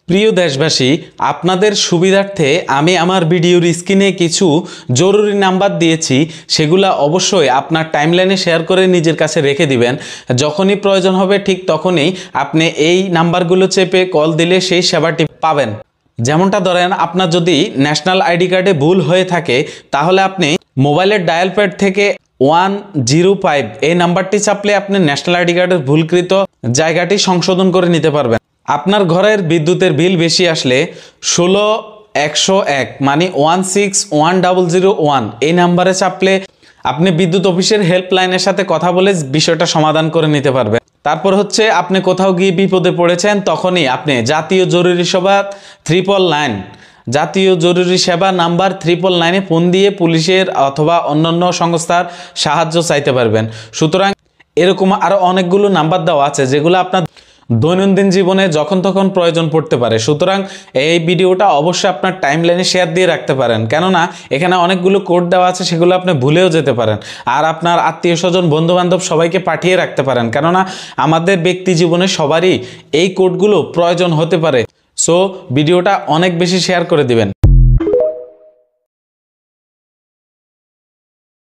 প্রিয় দেশবাসী, আপনাদের সুবিধার্থে আমি আমার ভিডিওর স্ক্রিনে কিছু জরুরি নাম্বার দিয়েছি, সেগুলো অবশ্যই আপনার টাইমলাইনে শেয়ার করে নিজের কাছে রেখে দিবেন। যখনই প্রয়োজন হবে ঠিক তখনই আপনি এই নাম্বারগুলো চেপে কল দিলে সেই সেবাটি পাবেন। যেমনটা ধরেন, আপনার যদি ন্যাশনাল আইডি কার্ডে ভুল হয়ে থাকে তাহলে আপনি মোবাইলের ডায়াল প্যাড থেকে 105 এই নাম্বারটি চাপলে আপনি ন্যাশনাল আইডি কার্ডের ভুলকৃত জায়গাটি সংশোধন করে নিতে পারবেন। আপনার ঘরের বিদ্যুতের বিল বেশি আসলে 16101 মানে 16101 এই নাম্বারে চাপলে আপনি বিদ্যুৎ অফিসের হেল্পলাইনের সাথে কথা বলে বিষয়টা সমাধান করে নিতে পারবেন। তারপর হচ্ছে, আপনি কোথাও গিয়ে বিপদে পড়েছেন, তখনই আপনি জাতীয় জরুরি সেবা 999 জাতীয় জরুরি সেবা নাম্বার 999-এ ফোন দিয়ে পুলিশের অথবা অন্যান্য সংস্থার সাহায্য চাইতে পারবেন। সুতরাং এরকম আরও অনেকগুলো নাম্বার দেওয়া আছে যেগুলো আপনার দৈনন্দিন জীবনে যখন তখন প্রয়োজন পড়তে পারে। সুতরাং এই ভিডিওটা অবশ্যই আপনার টাইমলাইনে শেয়ার দিয়ে রাখতে পারেন, কেননা এখানে অনেকগুলো কোড দেওয়া আছে, সেগুলো আপনি ভুলেও যেতে পারেন। আর আপনার আত্মীয় স্বজন বন্ধু বান্ধব সবাইকে পাঠিয়ে রাখতে পারেন, কেননা আমাদের ব্যক্তি জীবনে সবারই এই কোডগুলো প্রয়োজন হতে পারে। সো ভিডিওটা অনেক বেশি শেয়ার করে দিবেন।